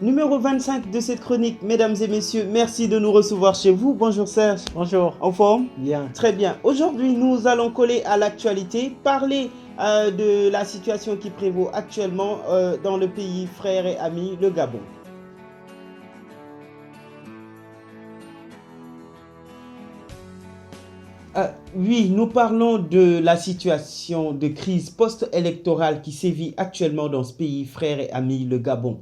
Numéro 25 de cette chronique, mesdames et messieurs, merci de nous recevoir chez vous. Bonjour Serge. Bonjour. En forme? Bien. Très bien. Aujourd'hui, nous allons coller à l'actualité, parler de la situation qui prévaut actuellement dans le pays frère et ami, le Gabon. Oui, nous parlons de la situation de crise post-électorale qui sévit actuellement dans ce pays frère et ami, le Gabon.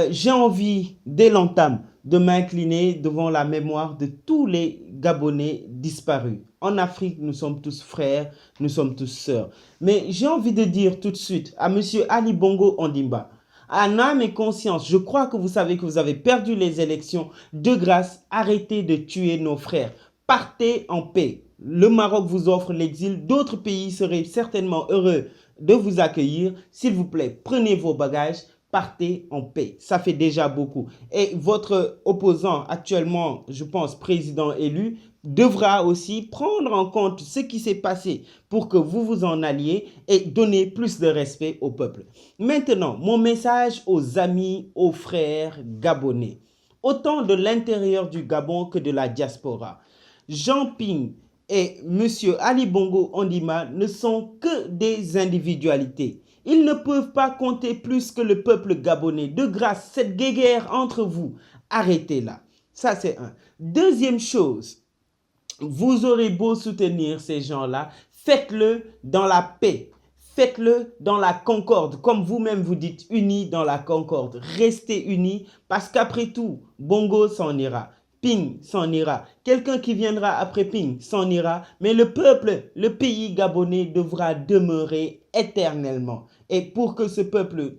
J'ai envie, dès l'entame, de m'incliner devant la mémoire de tous les Gabonais disparus. En Afrique, nous sommes tous frères, nous sommes tous sœurs. Mais j'ai envie de dire tout de suite à M. Ali Bongo Ondimba, en âme et conscience, je crois que vous savez que vous avez perdu les élections. De grâce, arrêtez de tuer nos frères. Partez en paix. Le Maroc vous offre l'exil. D'autres pays seraient certainement heureux de vous accueillir. S'il vous plaît, prenez vos bagages. Partez en paix. Ça fait déjà beaucoup. Et votre opposant, actuellement, je pense, président élu, devra aussi prendre en compte ce qui s'est passé pour que vous vous en alliez et donner plus de respect au peuple. Maintenant, mon message aux amis, aux frères gabonais, autant de l'intérieur du Gabon que de la diaspora. Jean Ping et M. Ali Bongo Ondimba ne sont que des individualités. Ils ne peuvent pas compter plus que le peuple gabonais. De grâce, cette guéguerre entre vous, arrêtez-la. Ça, c'est un. Deuxième chose, vous aurez beau soutenir ces gens-là, faites-le dans la paix. Faites-le dans la concorde, comme vous-même vous dites, unis dans la concorde. Restez unis parce qu'après tout, Bongo s'en ira. Ping s'en ira. Quelqu'un qui viendra après Ping s'en ira. Mais le peuple, le pays gabonais devra demeurer éternellement. Et pour que ce peuple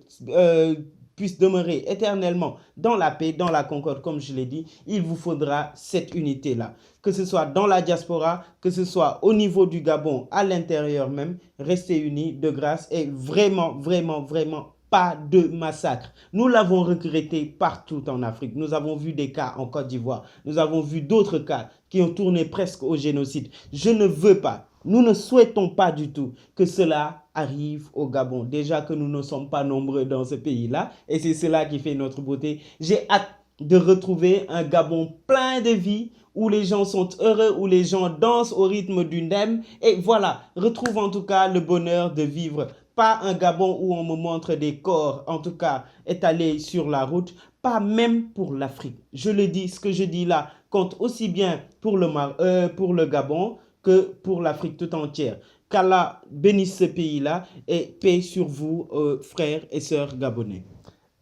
puisse demeurer éternellement dans la paix, dans la concorde, comme je l'ai dit, il vous faudra cette unité-là. Que ce soit dans la diaspora, que ce soit au niveau du Gabon, à l'intérieur même, restez unis de grâce et vraiment, vraiment, vraiment, pas de massacre. Nous l'avons regretté partout en Afrique. Nous avons vu des cas en Côte d'Ivoire. Nous avons vu d'autres cas qui ont tourné presque au génocide. Je ne veux pas, nous ne souhaitons pas du tout que cela arrive au Gabon. Déjà que nous ne sommes pas nombreux dans ce pays-là et c'est cela qui fait notre beauté. J'ai hâte de retrouver un Gabon plein de vie où les gens sont heureux, où les gens dansent au rythme du ndem. Et voilà, retrouve en tout cas le bonheur de vivre. Pas un Gabon où on me montre des corps, en tout cas étalés sur la route. Pas même pour l'Afrique. Je le dis, ce que je dis là compte aussi bien pour le Gabon que pour l'Afrique tout entière. Qu'Allah bénisse ce pays-là et paix sur vous, frères et sœurs gabonais.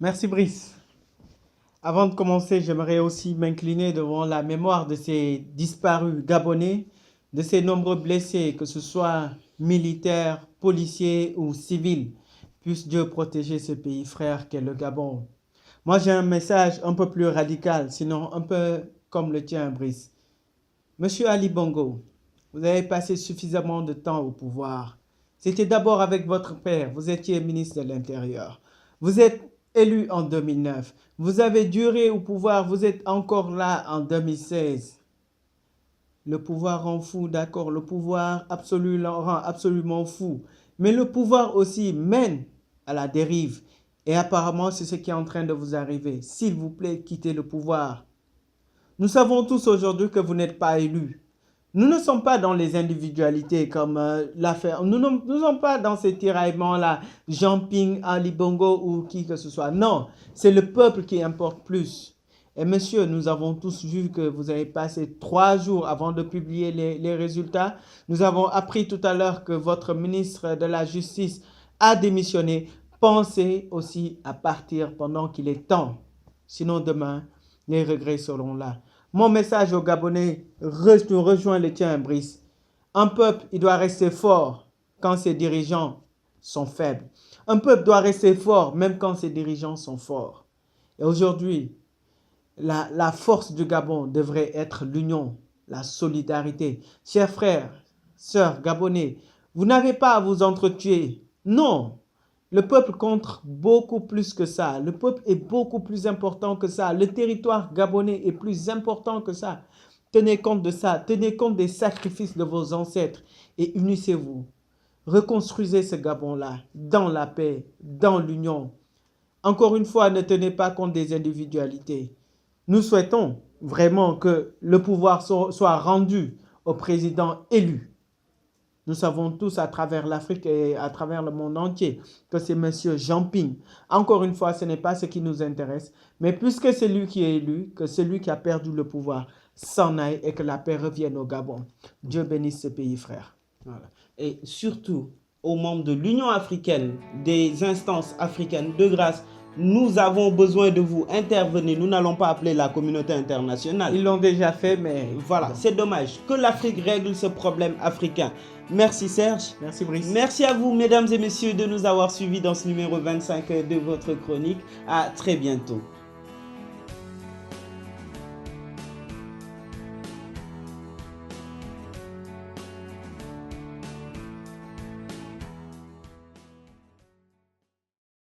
Merci Brice. Avant de commencer, j'aimerais aussi m'incliner devant la mémoire de ces disparus gabonais, de ces nombreux blessés, que ce soit militaires, policiers ou civils. Puisse Dieu protéger ce pays frère qu'est le Gabon. Moi, j'ai un message un peu plus radical, sinon un peu comme le tien, Brice. Monsieur Ali Bongo, vous avez passé suffisamment de temps au pouvoir. C'était d'abord avec votre père, vous étiez ministre de l'Intérieur. Vous êtes élu en 2009. Vous avez duré au pouvoir, vous êtes encore là en 2016. Le pouvoir rend fou, d'accord, le pouvoir absolu rend absolument fou. Mais le pouvoir aussi mène à la dérive. Et apparemment, c'est ce qui est en train de vous arriver. S'il vous plaît, quittez le pouvoir. Nous savons tous aujourd'hui que vous n'êtes pas élu. Nous ne sommes pas dans les individualités comme l'affaire. Nous ne sommes pas dans ces tiraillements-là, Jean Ping, Ali Bongo ou qui que ce soit. Non, c'est le peuple qui importe plus. Et monsieur, nous avons tous vu que vous avez passé 3 jours avant de publier les résultats. Nous avons appris tout à l'heure que votre ministre de la Justice a démissionné. Pensez aussi à partir pendant qu'il est temps. Sinon demain, les regrets seront là. Mon message aux Gabonais rejoint le tien, Brice. Un peuple, il doit rester fort quand ses dirigeants sont faibles. Un peuple doit rester fort même quand ses dirigeants sont forts. Et aujourd'hui, la force du Gabon devrait être l'union, la solidarité. Chers frères, sœurs gabonais, vous n'avez pas à vous entretuer. Non, le peuple compte beaucoup plus que ça. Le peuple est beaucoup plus important que ça. Le territoire gabonais est plus important que ça. Tenez compte de ça. Tenez compte des sacrifices de vos ancêtres et unissez-vous. Reconstruisez ce Gabon-là dans la paix, dans l'union. Encore une fois, ne tenez pas compte des individualités. Nous souhaitons vraiment que le pouvoir soit rendu au président élu. Nous savons tous à travers l'Afrique et à travers le monde entier que c'est M. Jean-Ping. Encore une fois, ce n'est pas ce qui nous intéresse, mais puisque c'est lui qui est élu, que celui qui a perdu le pouvoir s'en aille et que la paix revienne au Gabon. Dieu bénisse ce pays, frère. Voilà. Et surtout, aux membres de l'Union africaine, des instances africaines, de grâce, nous avons besoin de vous. Intervenir. Nous n'allons pas appeler la communauté internationale. Ils l'ont déjà fait, mais... Voilà, c'est dommage. Que l'Afrique règle ce problème africain. Merci Serge. Merci Brice. Merci à vous, mesdames et messieurs, de nous avoir suivis dans ce numéro 25 de votre chronique. À très bientôt.